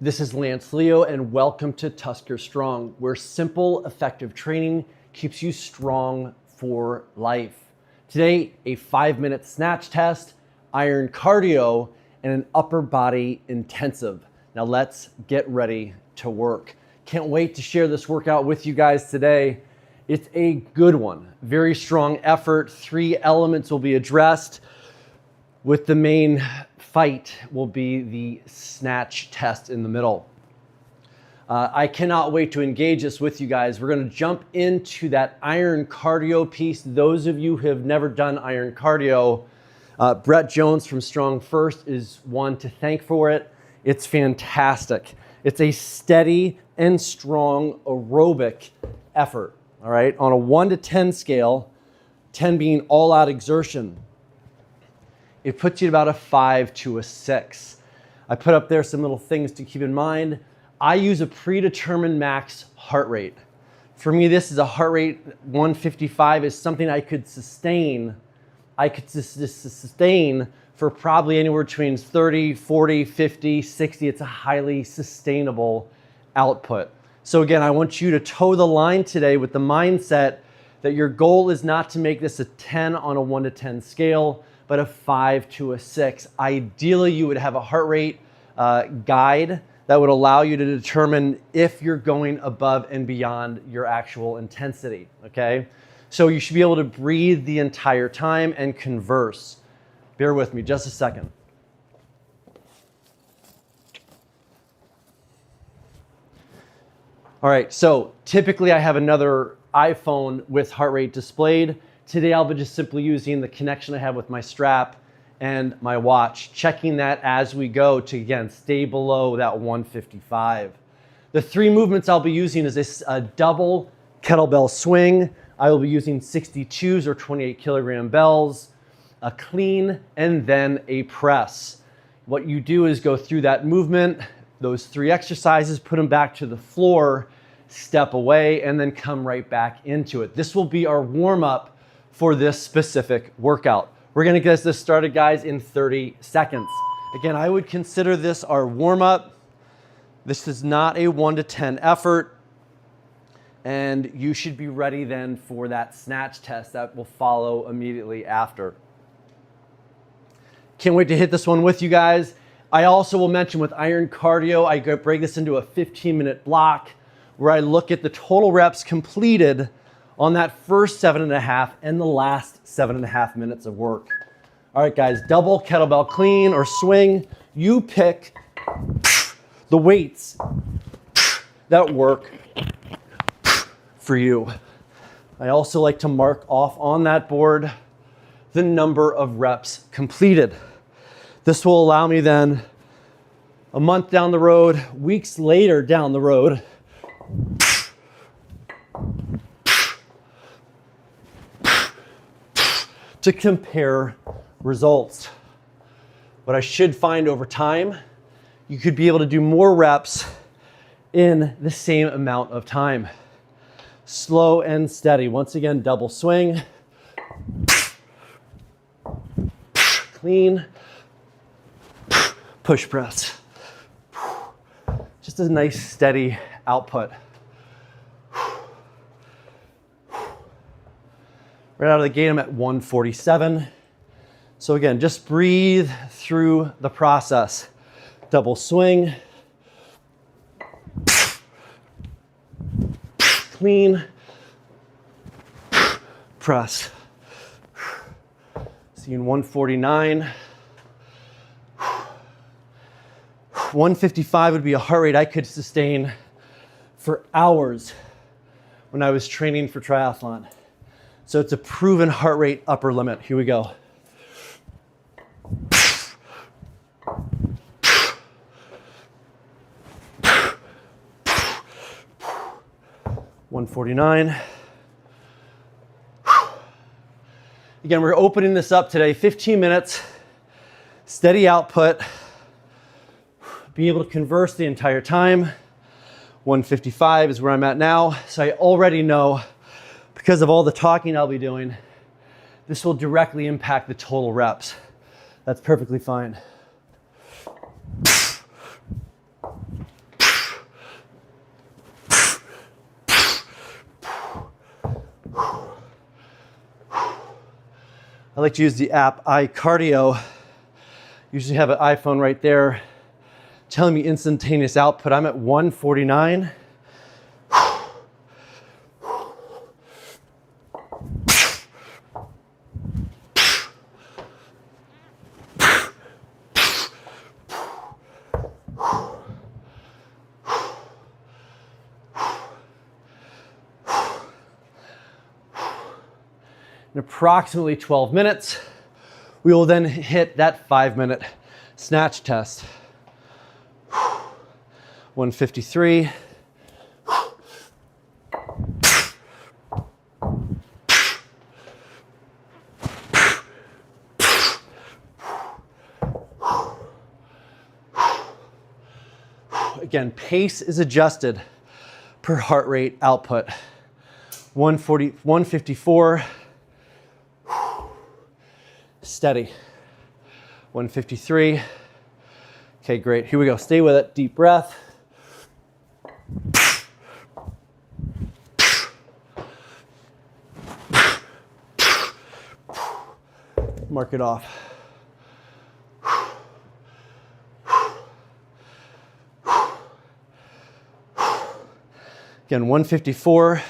This is Lance Leo, and welcome to TuskerStrong, where simple, effective training keeps you strong for life. Today, a 5-minute snatch test, iron cardio, and an upper body intensive. Now let's get ready to work. Can't wait to share this workout with you guys today. It's a good one, very strong effort. 3 elements will be addressed, with the main fight will be the snatch test in the middle. I cannot wait to engage this with you guys. We're gonna jump into that iron cardio piece. Those of you who have never done iron cardio, Brett Jones from Strong First is one to thank for it. It's fantastic. It's a steady and strong aerobic effort, all right? On a 1 to 10 scale, 10 being all out exertion, it puts you at about a 5 to a 6. I put up there some little things to keep in mind. I use a predetermined max heart rate. For me, this is a heart rate 155 is something I could sustain. I could sustain for probably anywhere between 30, 40, 50, 60. It's a highly sustainable output. So again, I want you to toe the line today with the mindset that your goal is not to make this a 10 on a 1 to 10 scale, but a 5 to a 6. Ideally, you would have a heart rate guide that would allow you to determine if you're going above and beyond your actual intensity, okay? So you should be able to breathe the entire time and converse. Bear with me just a second. All right, so typically I have another iPhone with heart rate displayed. Today I'll be just simply using the connection I have with my strap and my watch, checking that as we go to, again, stay below that 155. The 3 movements I'll be using is a double kettlebell swing. I will be using 62s or 28 kilogram bells, a clean, and then a press. What you do is go through that movement, those 3 exercises, put them back to the floor, step away, and then come right back into it. This will be our warm-up for this specific workout. We're gonna get this started, guys, in 30 seconds. Again, I would consider this our warm-up. This is not a 1 to 10 effort, and you should be ready then for that snatch test that will follow immediately after. Can't wait to hit this one with you guys. I also will mention with iron cardio, I break this into a 15-minute block where I look at the total reps completed on that first 7.5 and the last 7.5 minutes of work. All right, guys, double kettlebell clean or swing. You pick the weights that work for you. I also like to mark off on that board the number of reps completed. This will allow me then a month down the road, weeks later down the road, to compare results. What I should find over time, you could be able to do more reps in the same amount of time. Slow and steady. Once again, double swing. Clean. Push press. Just a nice steady output. Right out of the gate, I'm at 147. So again, just breathe through the process. Double swing. Clean. Press. Seeing 149. 155 would be a heart rate I could sustain for hours when I was training for triathlon. So it's a proven heart rate upper limit. Here we go. $149. Again, we're opening this up today, 15 minutes, steady output, be able to converse the entire time. 155 is where I'm at now. So I already know, because of all the talking I'll be doing, this will directly impact the total reps. That's perfectly fine. I like to use the app iCardio. Usually have an iPhone right there telling me instantaneous output. I'm at 149. In approximately 12 minutes, we will then hit that 5-minute snatch test. 153. Again, pace is adjusted per heart rate output. 154. Steady. 153. Okay, great. Here we go. Stay with it. Deep breath. Mark it off. Again, 154.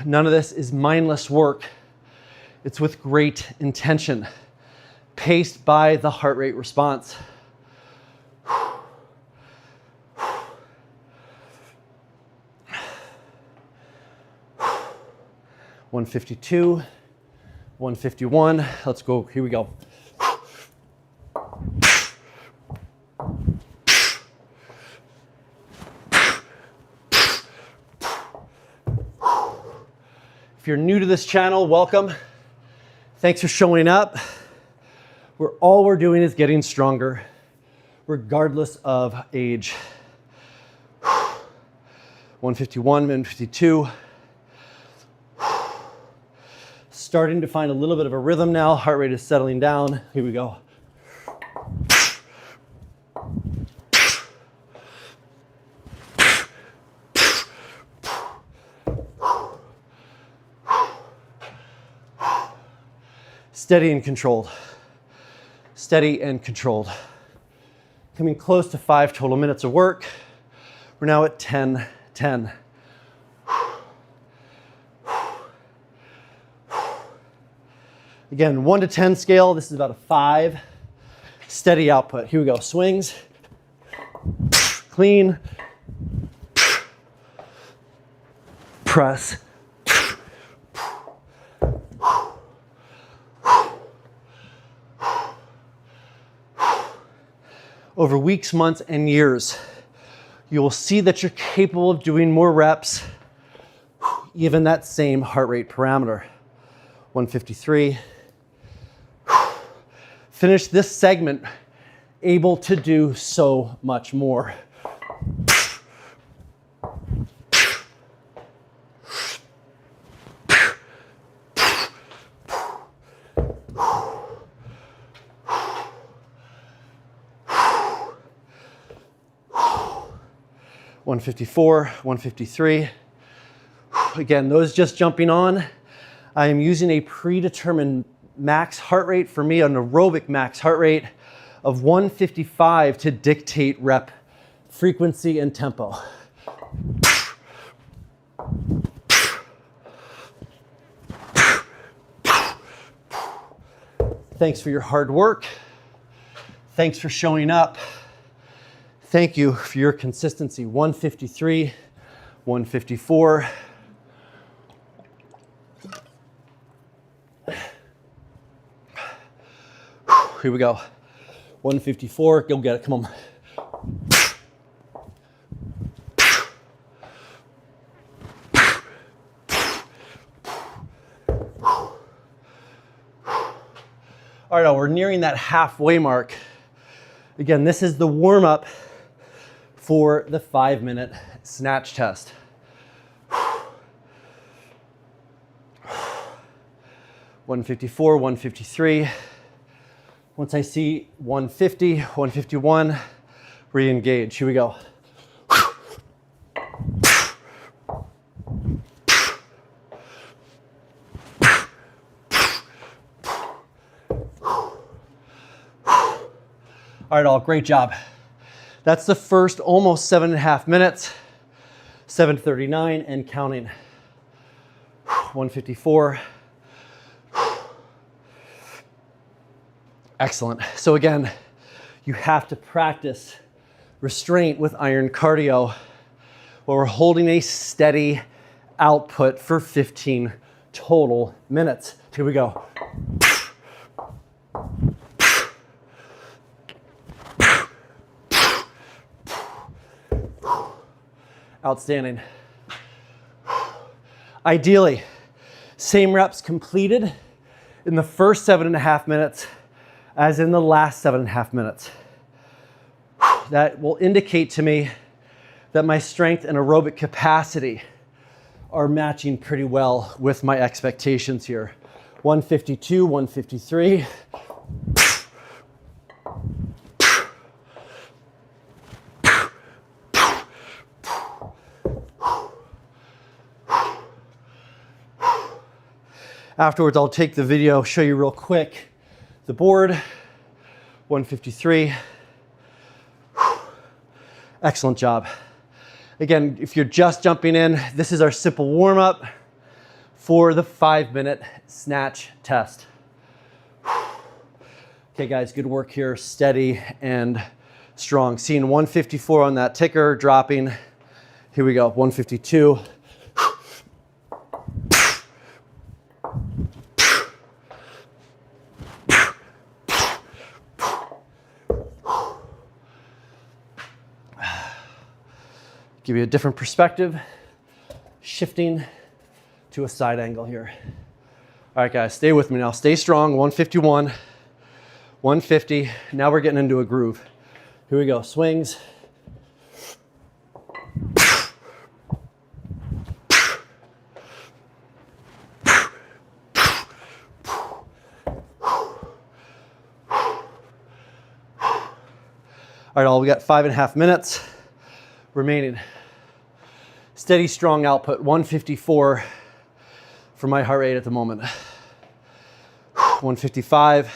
None of this is mindless work. It's with great intention, paced by the heart rate response. 152, 151. Let's go. Here we go. If you're new to this channel, welcome. Thanks for showing up. All we're doing is getting stronger, regardless of age. 151, 152. Starting to find a little bit of a rhythm now. Heart rate is settling down. Here we go. Steady and controlled. Steady and controlled. Coming close to 5 total minutes of work. We're now at 10, 10. Again, 1 to 10 scale. This is about a 5. Steady output. Here we go. Swings. Clean. Press. Over weeks, months, and years, you will see that you're capable of doing more reps, even that same heart rate parameter. 153. Finish this segment able to do so much more. One 154, 153. Again, those just jumping on. I am using a predetermined max heart rate, for me an aerobic max heart rate of 155 to dictate rep frequency and tempo. Thanks for your hard work. Thanks for showing up. Thank you for your consistency. 153, 154. Here we go. 154, go get it, come on. All right, we're nearing that halfway mark. Again, this is the warm up for the 5-minute snatch test. 154, 153. Once I see 150, 151, re-engage. Here we go. All right, all, great job. That's the first almost 7.5 minutes, 7:39 and counting. 154. Excellent. So again, you have to practice restraint with iron cardio where we're holding a steady output for 15 total minutes. Here we go. Outstanding. Ideally, same reps completed in the first 7.5 minutes as in the last 7.5 minutes. That will indicate to me that my strength and aerobic capacity are matching pretty well with my expectations here. 152, 153. Afterwards, I'll take the video, show you real quick the board. 153. Excellent job. Again, if you're just jumping in, this is our simple warm up for the 5-minute snatch test. Okay guys, good work here, steady and strong. Seeing 154 on that ticker, dropping. Here we go, 152. Give you a different perspective, shifting to a side angle here. All right, guys, stay with me now. Stay strong, 151, 150. Now we're getting into a groove. Here we go, swings. All right, all, we got 5.5 minutes remaining. Steady, strong output, 154 for my heart rate at the moment. 155.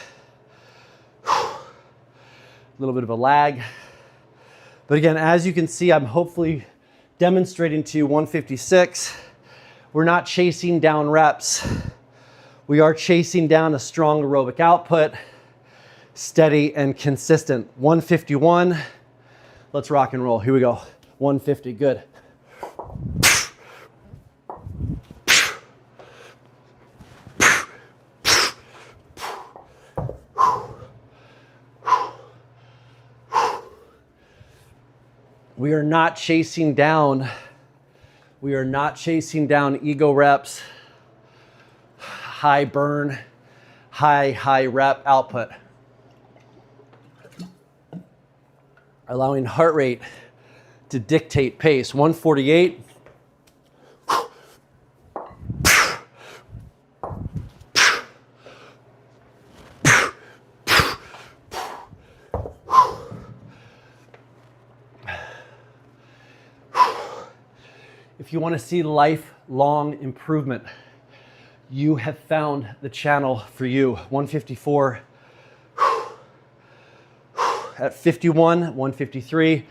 A little bit of a lag. But again, as you can see, I'm hopefully demonstrating to you 156. We're not chasing down reps. We are chasing down a strong aerobic output, steady and consistent. 151. Let's rock and roll. Here we go. 150, good. We are not chasing down ego reps, high burn, high rep output. Allowing heart rate to dictate pace. 148. If you want to see lifelong improvement, you have found the channel for you. 154. At 51, 153.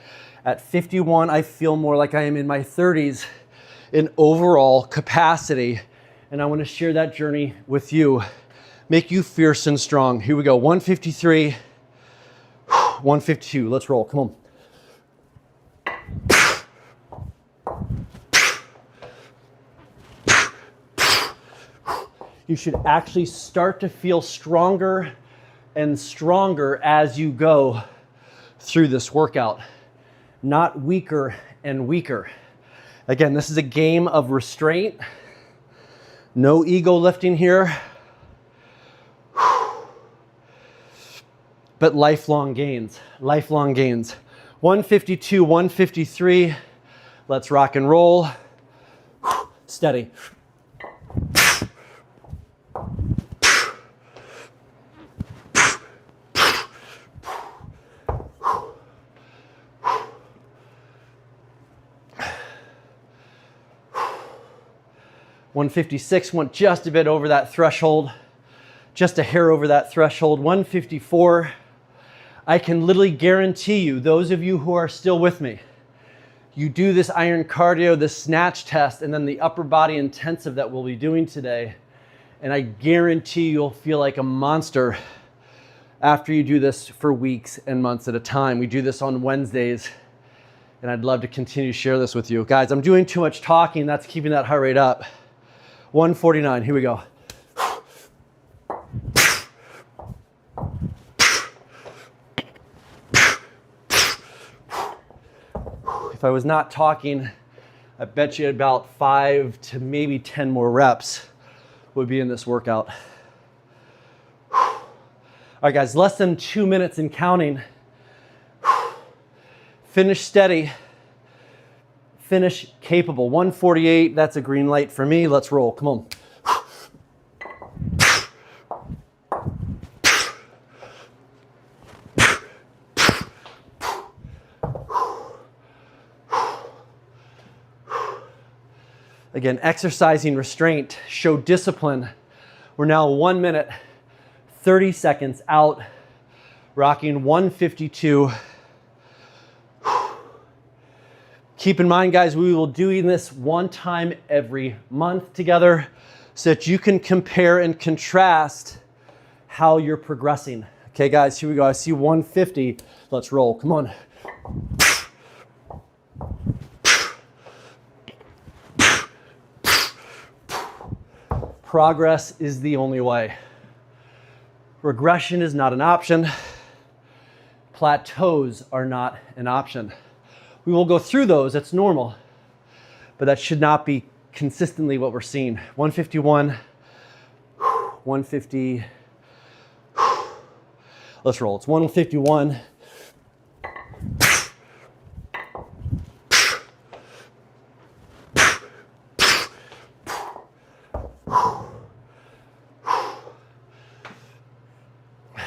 At 51, I feel more like I am in my 30s in overall capacity, and I want to share that journey with you. Make you fierce and strong. Here we go, 153, 152. Let's roll, come on. You should actually start to feel stronger and stronger as you go through this workout, not weaker and weaker. Again, this is a game of restraint. No ego lifting here, but lifelong gains, lifelong gains. 152, 153. Let's rock and roll. Steady. $156 went just a bit over that threshold, just a hair over that threshold. 154. I can literally guarantee you, those of you who are still with me, you do this iron cardio, this snatch test, and then the upper body intensive that we'll be doing today, and I guarantee you'll feel like a monster after you do this for weeks and months at a time. We do this on Wednesdays, and I'd love to continue to share this with you. Guys, I'm doing too much talking. That's keeping that heart rate up. 149, here we go. If I was not talking, I bet you about 5 to maybe 10 more reps would be in this workout. All right, guys, less than 2 minutes and counting. Finish steady. Finish capable. 148, that's a green light for me. Let's roll, come on. Again, exercising restraint, show discipline. We're now 1 minute, 30 seconds out, rocking 152. Keep in mind, guys, we will do this one time every month together so that you can compare and contrast how you're progressing. Okay, guys, here we go. I see 150. Let's roll. Come on. Progress is the only way. Regression is not an option. Plateaus are not an option. We will go through those, that's normal, but that should not be consistently what we're seeing. 151, 150. Let's roll. It's 151.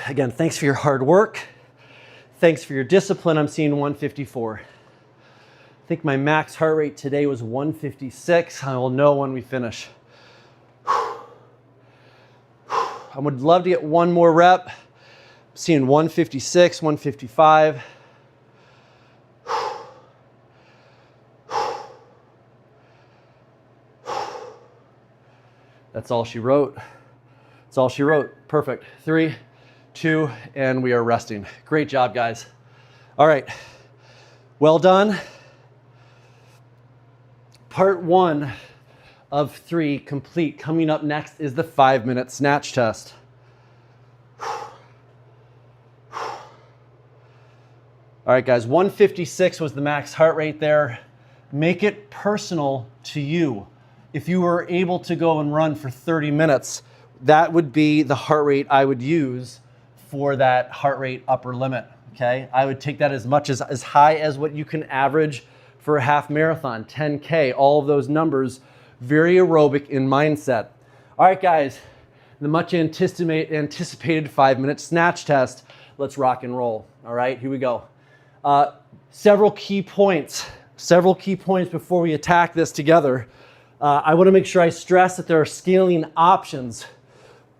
Again, thanks for your hard work. Thanks for your discipline. I'm seeing 154. I think my max heart rate today was 156. I will know when we finish. I would love to get one more rep. I'm seeing 156, 155. That's all she wrote. That's all she wrote. Perfect. 3, 2, and we are resting. Great job, guys. All right, well done. Part 1 of 3 complete. Coming up next is the 5-minute snatch test. All right, guys, 156 was the max heart rate there. Make it personal to you. If you were able to go and run for 30 minutes, that would be the heart rate I would use for that heart rate upper limit, okay? I would take that as high as what you can average for a half marathon, 10K, all of those numbers, very aerobic in mindset. All right, guys, the much anticipated 5-minute snatch test. Let's rock and roll. All right, here we go. Several key points before we attack this together. I wanna make sure I stress that there are scaling options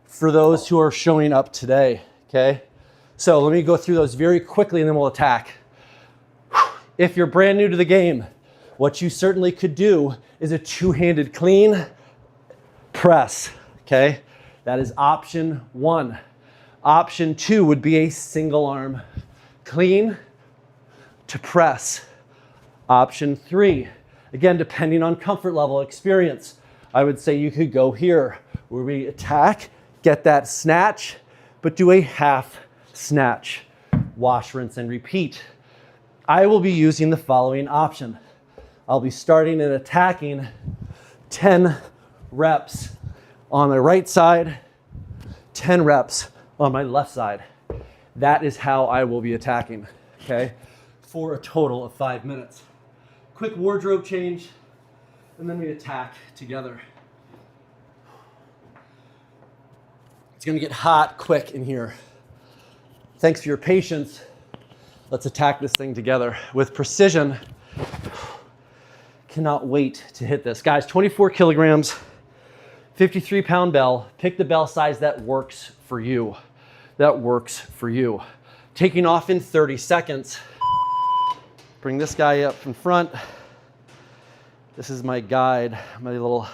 for those who are showing up today. Okay, so let me go through those very quickly and then we'll attack. If you're brand new to the game, what you certainly could do is a two-handed clean press, okay? That is option 1. Option 2 would be a single arm clean to press. Option 3, again, depending on comfort level, experience, I would say you could go here where we attack, get that snatch, but do a half snatch. Wash, rinse, and repeat. I will be using the following option. I'll be starting and attacking 10 reps on my right side, 10 reps on my left side. That is how I will be attacking, okay? For a total of 5 minutes. Quick wardrobe change, and then we attack together. It's gonna get hot quick in here. Thanks for your patience. Let's attack this thing together with precision. Cannot wait to hit this. Guys, 24 kilograms, 53-pound bell. Pick the bell size that works for you. That works for you. Taking off in 30 seconds. Bring this guy up in front. This is my guide, my little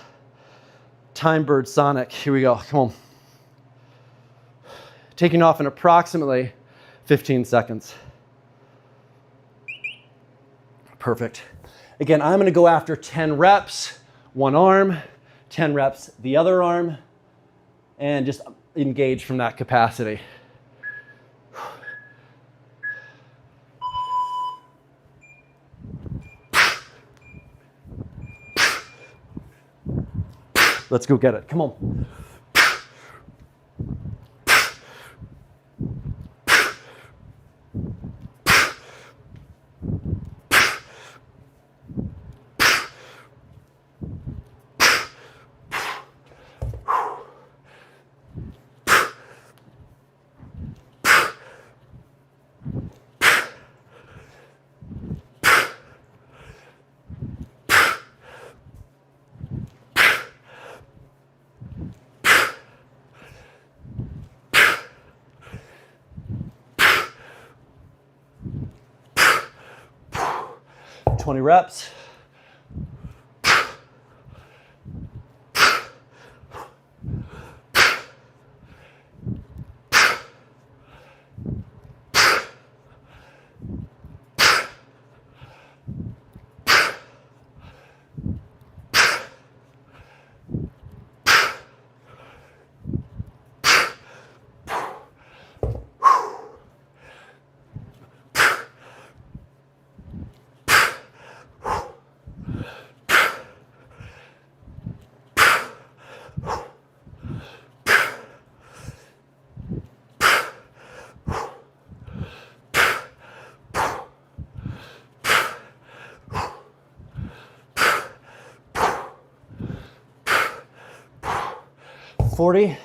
time bird Sonic. Here we go, come on. Taking off in approximately 15 seconds. Perfect. Again, I'm gonna go after 10 reps, one arm, 10 reps, the other arm, and just engage from that capacity. Let's go get it, come on. 20 reps. $40.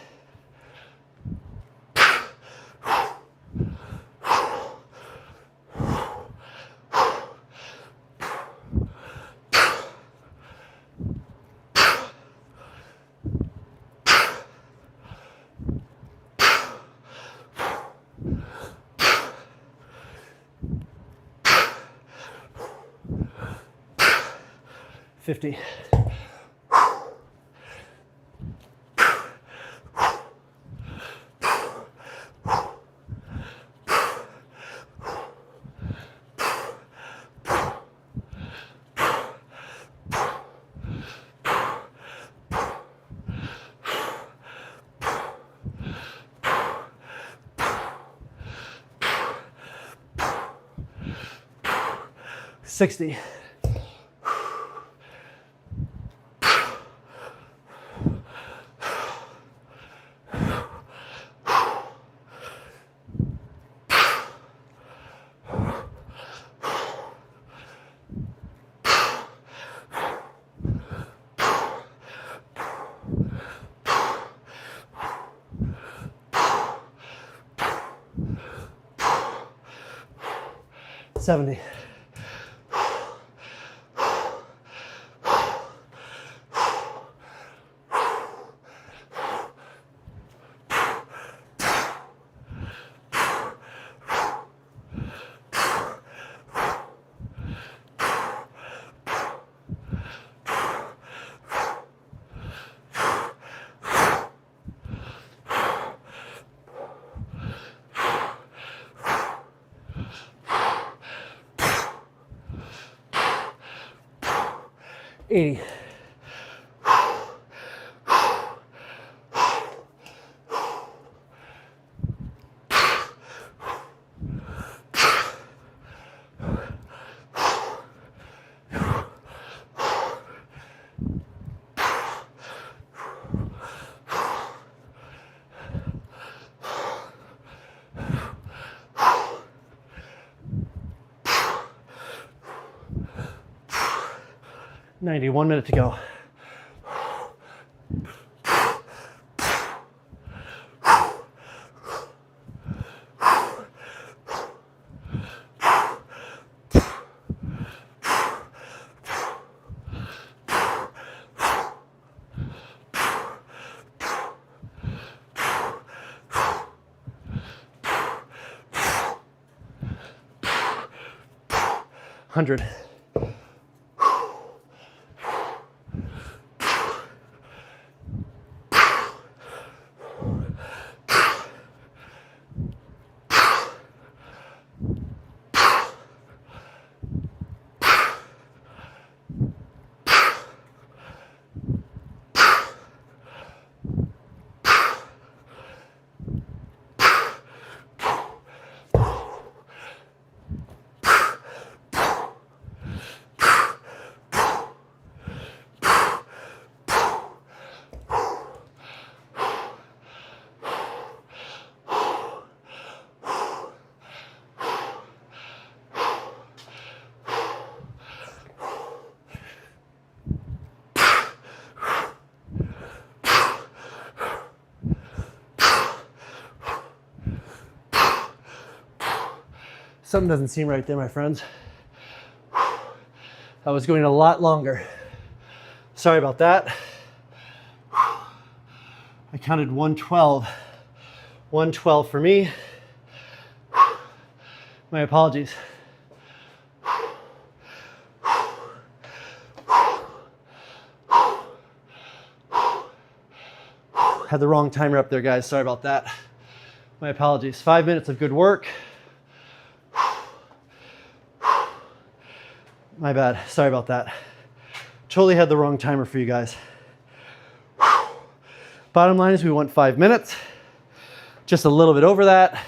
$50. 60. $70. $80. $91 minutes to go. 100. Something doesn't seem right there, my friends. I was going a lot longer. Sorry about that. I counted 112. 112 for me. My apologies. Had the wrong timer up there, guys. Sorry about that. My apologies. 5 minutes of good work. My bad. Sorry about that. Totally had the wrong timer for you guys. Bottom line is we went 5 minutes. Just a little bit over that,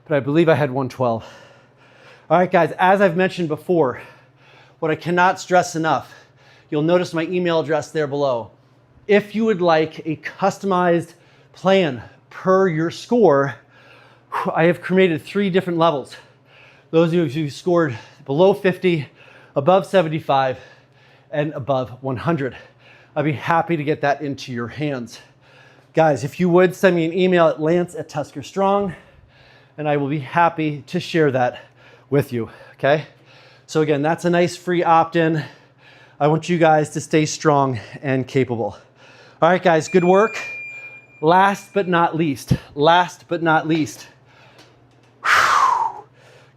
but I believe I had 112. All right, guys, as I've mentioned before, what I cannot stress enough, you'll notice my email address there below. If you would like a customized plan per your score, I have created 3 different levels. Those of you who scored below 50, above 75, and above 100. I'd be happy to get that into your hands. Guys, if you would send me an email at lance@TuskerStrong, and I will be happy to share that with you, okay? So again, that's a nice free opt-in. I want you guys to stay strong and capable. All right, guys, good work. Last but not least,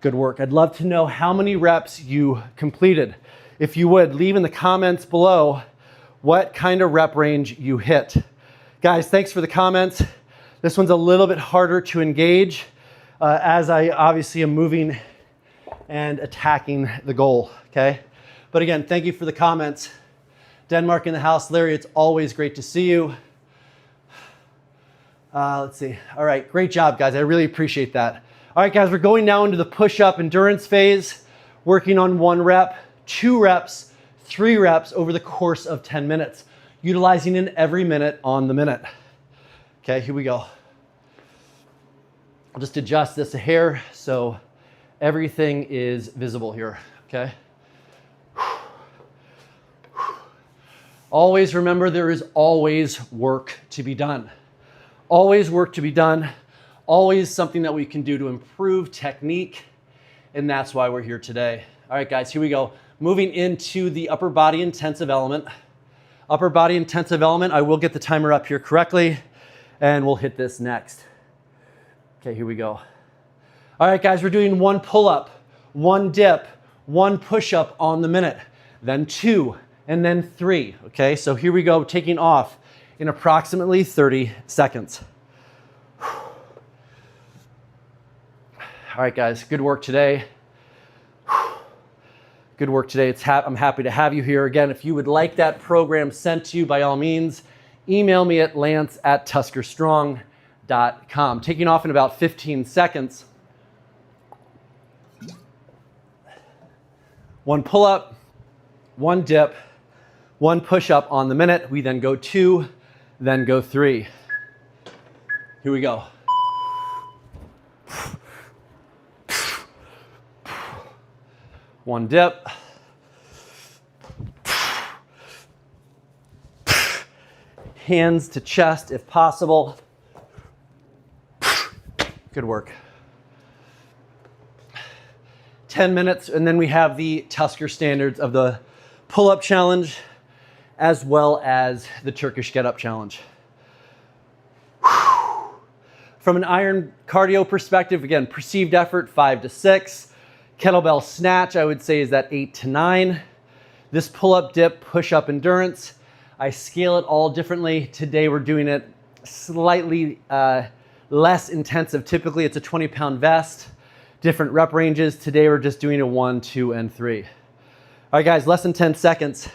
good work. I'd love to know how many reps you completed. If you would, leave in the comments below what kind of rep range you hit. Guys, thanks for the comments. This one's a little bit harder to engage as I obviously am moving and attacking the goal, okay? But again, thank you for the comments. Denmark in the house. Larry, it's always great to see you. Let's see. All right, great job, guys. I really appreciate that. All right, guys, we're going now into the push-up endurance phase, working on 1 rep, 2 reps, 3 reps over the course of 10 minutes, utilizing in every minute on the minute. Okay, here we go. I'll just adjust this a hair so everything is visible here, okay? Always remember there is always work to be done. Always work to be done. Always something that we can do to improve technique, and that's why we're here today. All right, guys, here we go. Moving into the upper body intensive element. Upper body intensive element, I will get the timer up here correctly, and we'll hit this next. Okay, here we go. All right, guys, we're doing 1 pull-up, 1 dip, 1 push-up on the minute, then 2, and then 3. Okay, so here we go, taking off in approximately 30 seconds. All right, guys, good work today. Good work today. I'm happy to have you here. Again, if you would like that program sent to you, by all means, email me at lance@TuskerStrong.com. Taking off in about 15 seconds. 1 pull-up, 1 dip, 1 push-up on the minute. We then go 2, then go 3. Here we go. One dip. Hands to chest if possible. Good work. 10 minutes, and then we have the Tusker standards of the pull-up challenge as well as the Turkish get-up challenge. From an iron cardio perspective, again, perceived effort 5 to 6. Kettlebell snatch, I would say, is that 8 to 9. This pull-up, dip, push-up endurance, I scale it all differently. Today we're doing it slightly less intensive. Typically it's a 20-pound vest, different rep ranges. Today we're just doing a 1, 2, and 3. All right, guys, less than 10 seconds.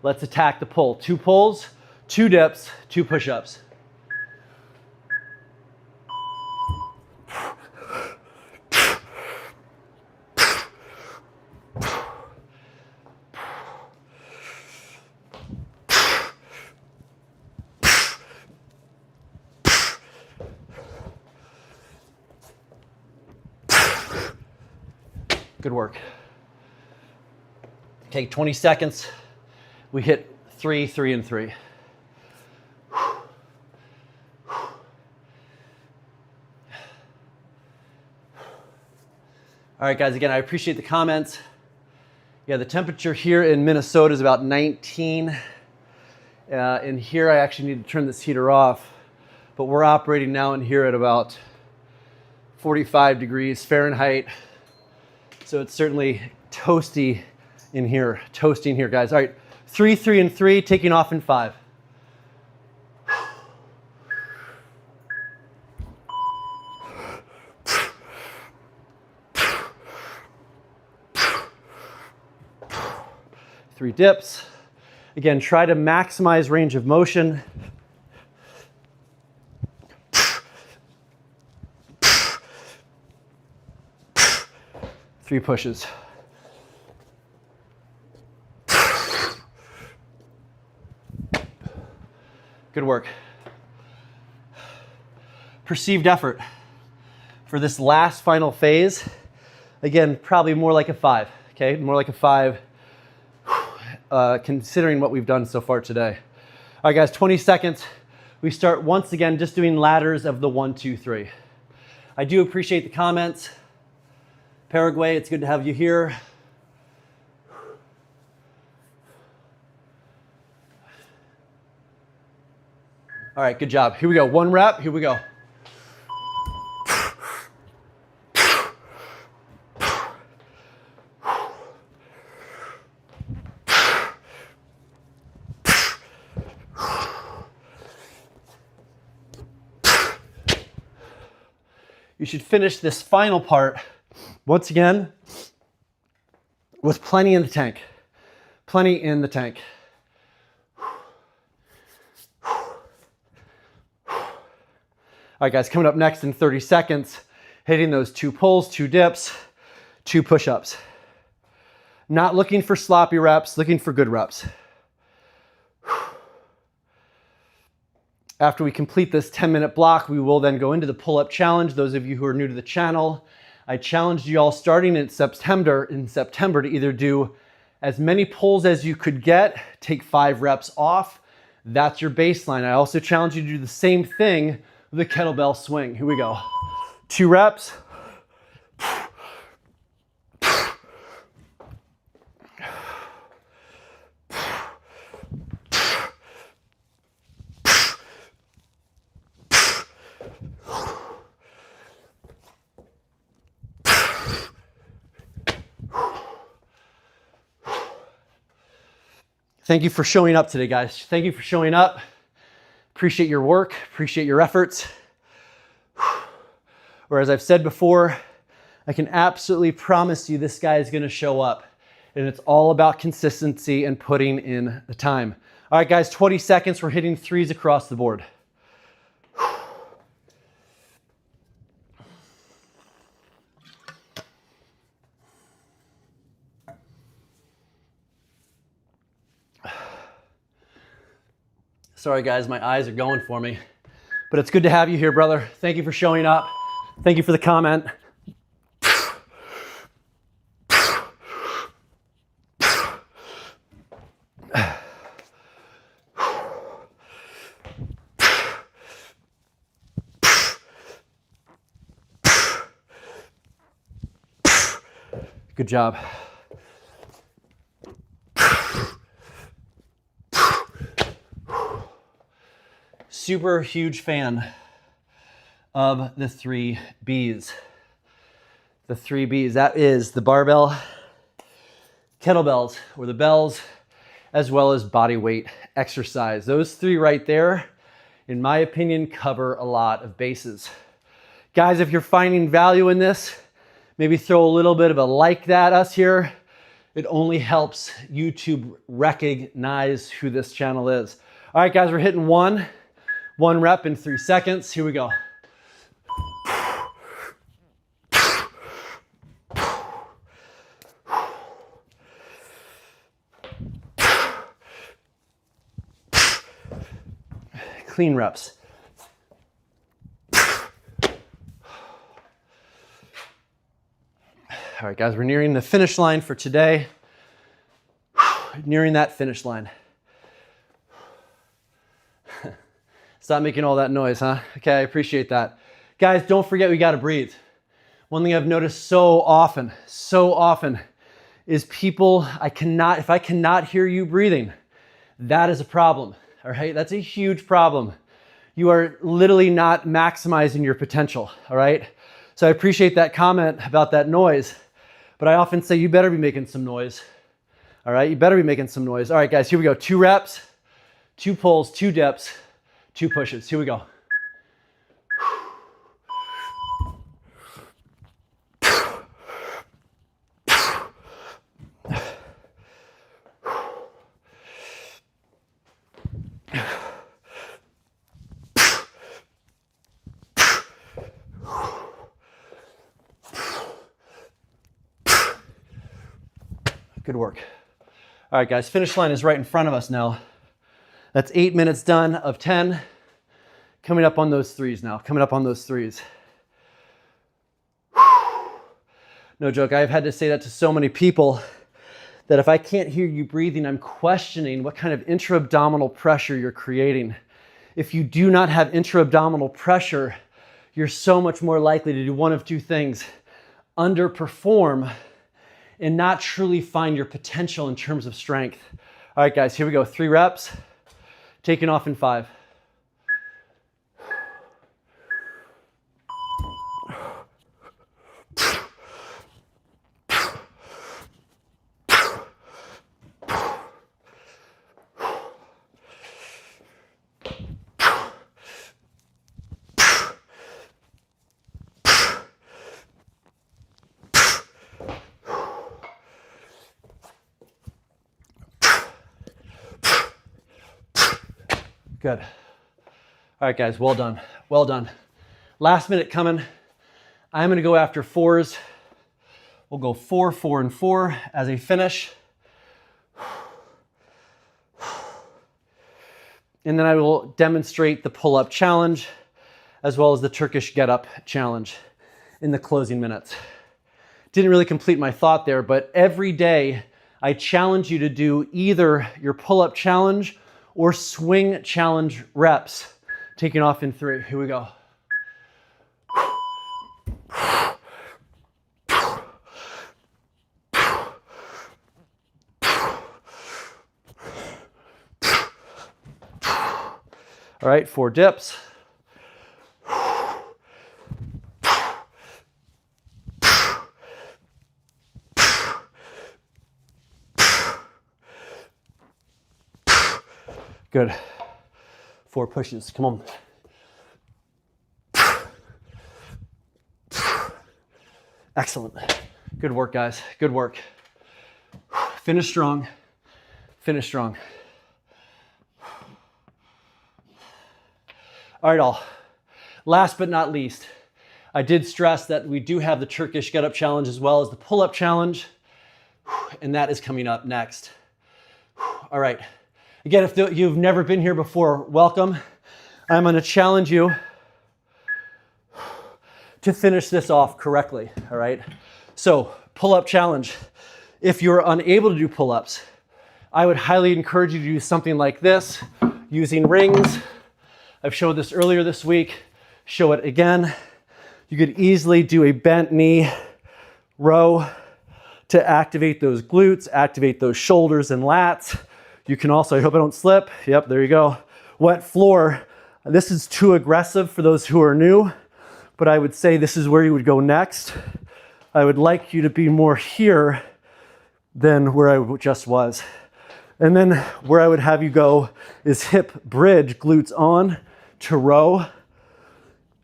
Let's attack the pull. 2 pulls, 2 dips, 2 push-ups. Good work. Okay, 20 seconds. We hit 3, 3, and 3. All right, guys, again, I appreciate the comments. Yeah, the temperature here in Minnesota is about 19. In here, I actually need to turn this heater off, but we're operating now in here at about 45 degrees Fahrenheit. So it's certainly toasty in here, toasting here, guys. All right, 3, 3, and 3, taking off in 5. Three dips. Again, try to maximize range of motion. 3 pushes. Good work. Perceived effort for this last final phase. Again, probably more like a 5, okay? More like a 5, considering what we've done so far today. All right, guys, 20 seconds. We start once again just doing ladders of the 1, 2, 3. I do appreciate the comments. Paraguay, it's good to have you here. All right, good job. Here we go. 1 rep. Here we go. You should finish this final part once again with plenty in the tank. Plenty in the tank. All right, guys, coming up next in 30 seconds, hitting those 2 pulls, 2 dips, 2 push-ups. Not looking for sloppy reps, looking for good reps. After we complete this 10-minute block, we will then go into the pull-up challenge. Those of you who are new to the channel, I challenged you all starting in September to either do as many pulls as you could get, take 5 reps off. That's your baseline. I also challenge you to do the same thing with the kettlebell swing. Here we go. 2 reps. Thank you for showing up today, guys. Thank you for showing up. Appreciate your work, appreciate your efforts. Or as I've said before, I can absolutely promise you this guy is gonna show up. And it's all about consistency and putting in the time. All right, guys, 20 seconds. We're hitting 3s across the board. Sorry guys, my eyes are going for me, but it's good to have you here, brother. Thank you for showing up. Thank you for the comment. Good job. Super huge fan of the 3 Bs. the 3 Bs. That is the barbell, kettlebells, or the bells, as well as body weight exercise. Those 3 right there, in my opinion, cover a lot of bases. Guys, if you're finding value in this, maybe throw a little bit of a like at us here. It only helps YouTube recognize who this channel is. All right, guys, we're hitting one rep in 3 seconds. Here we go. Clean reps. All right, guys, we're nearing the finish line for today. Nearing that finish line. Stop making all that noise, huh? Okay, I appreciate that. Guys, don't forget we gotta breathe. One thing I've noticed so often is people, if I cannot hear you breathing, that is a problem, all right? That's a huge problem. You are literally not maximizing your potential, all right? So I appreciate that comment about that noise. But I often say, you better be making some noise. All right, you better be making some noise. All right, guys, here we go. 2 reps, 2 pulls, 2 dips, 2 pushes. Here we go. Good work. All right, guys, finish line is right in front of us now. That's 8 minutes done of 10. Coming up on those 3s now, coming up on those 3s. No joke, I've had to say that to so many people that if I can't hear you breathing, I'm questioning what kind of intra-abdominal pressure you're creating. If you do not have intra-abdominal pressure, you're so much more likely to do one of 2 things: underperform and not truly find your potential in terms of strength. All right, guys, here we go. 3 reps, taking off in 5. Good. All right, guys, well done. Well done. Last minute coming. I'm going to go after 4s. We'll go 4, 4, and 4 as a finish. And then I will demonstrate the pull-up challenge as well as the Turkish get-up challenge in the closing minutes. Didn't really complete my thought there, but every day I challenge you to do either your pull-up challenge or swing challenge reps, taking off in 3. Here we go. All right, 4 dips. Good. 4 pushes. Come on. Excellent. Good work, guys. Good work. Finish strong. Finish strong. All right, all. Last but not least, I did stress that we do have the Turkish get-up challenge as well as the pull-up challenge, and that is coming up next. All right. Again, if you've never been here before, welcome. I'm going to challenge you to finish this off correctly, all right? So, pull-up challenge. If you're unable to do pull-ups, I would highly encourage you to do something like this, using rings. I've showed this earlier this week. Show it again. You could easily do a bent knee row to activate those glutes, activate those shoulders and lats. You can also, I hope I don't slip. Yep, there you go. Wet floor. This is too aggressive for those who are new, but I would say this is where you would go next. I would like you to be more here than where I just was. And then where I would have you go is hip bridge, glutes on to row.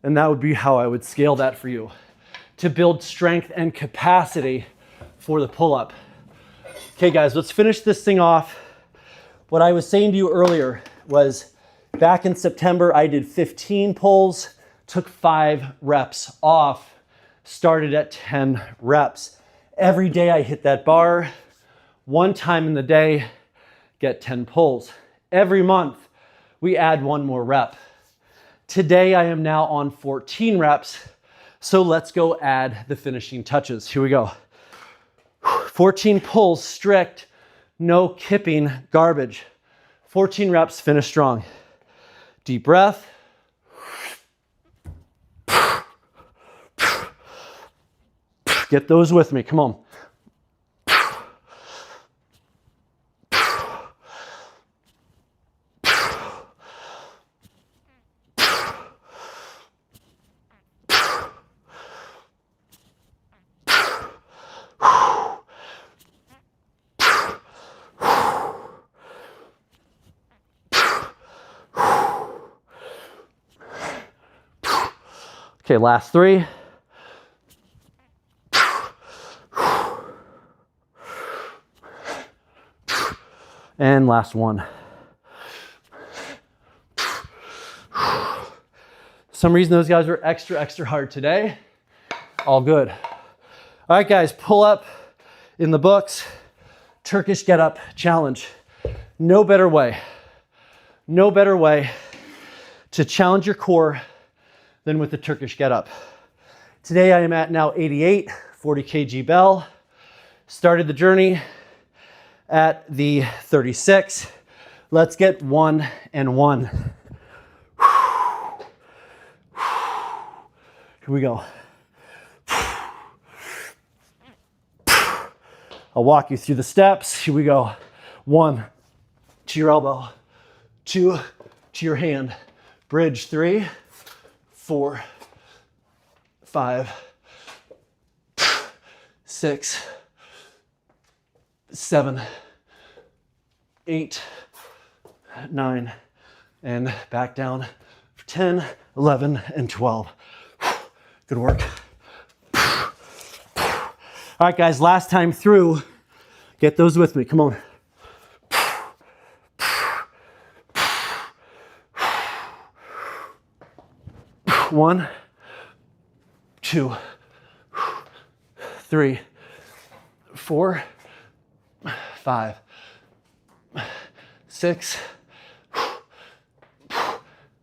And that would be how I would scale that for you to build strength and capacity for the pull-up. Okay, guys, let's finish this thing off. What I was saying to you earlier was back in September, I did 15 pulls, took 5 reps off, started at 10 reps. Every day I hit that bar, 1 time in the day, get 10 pulls. Every month, we add 1 more rep. Today, I am now on 14 reps, so let's go add the finishing touches. Here we go. 14 pulls, strict, no kipping, garbage. 14 reps, finish strong. Deep breath. Get those with me, come on. Okay, last 3. And last 1. Some reason those guys were extra hard today. All good. All right, guys, pull up in the books. Turkish get up challenge. No better way to challenge your core than with the Turkish get up. Today I am at now 88, 40 kg bell. Started the journey at the 36. Let's get 1 and 1. Here we go. I'll walk you through the steps. Here we go. 1 to your elbow, 2 to your hand. Bridge 3, 4, 5, 6, 7, 8, 9, and back down for 10, 11, and 12. Good work. All right, guys, last time through. Get those with me, come on. One, 2, 3, 4, 5, 6,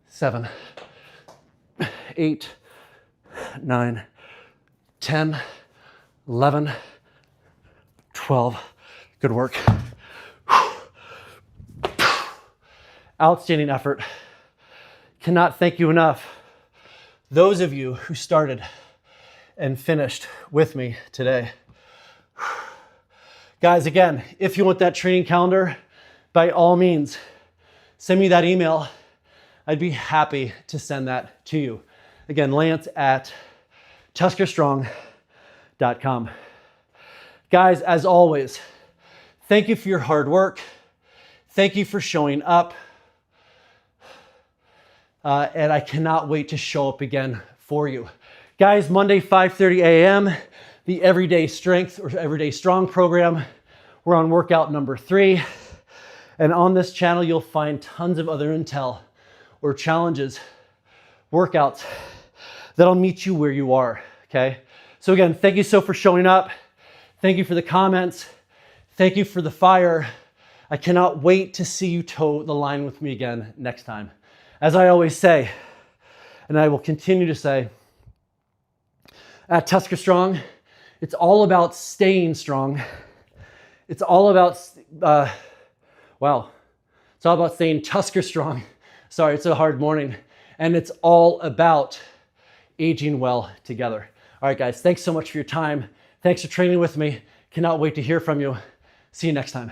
7, 8, 9, 10, 11, 12. Good work. Outstanding effort. Cannot thank you enough. Those of you who started and finished with me today. Guys, again, if you want that training calendar, by all means, send me that email. I'd be happy to send that to you. Again, Lance at TuskerStrong.com. Guys, as always, thank you for your hard work. Thank you for showing up. And I cannot wait to show up again for you. Guys, Monday, 5:30 a.m., the Everyday Strength or Everyday Strong program. We're on workout number 3. And on this channel, you'll find tons of other intel or challenges, workouts that'll meet you where you are, okay? So again, thank you so for showing up. Thank you for the comments. Thank you for the fire. I cannot wait to see you toe the line with me again next time. As I always say, and I will continue to say, at TuskerStrong, it's all about staying strong. It's all about, it's all about staying TuskerStrong. Sorry, it's a hard morning. And it's all about aging well together. All right, guys, thanks so much for your time. Thanks for training with me. Cannot wait to hear from you. See you next time.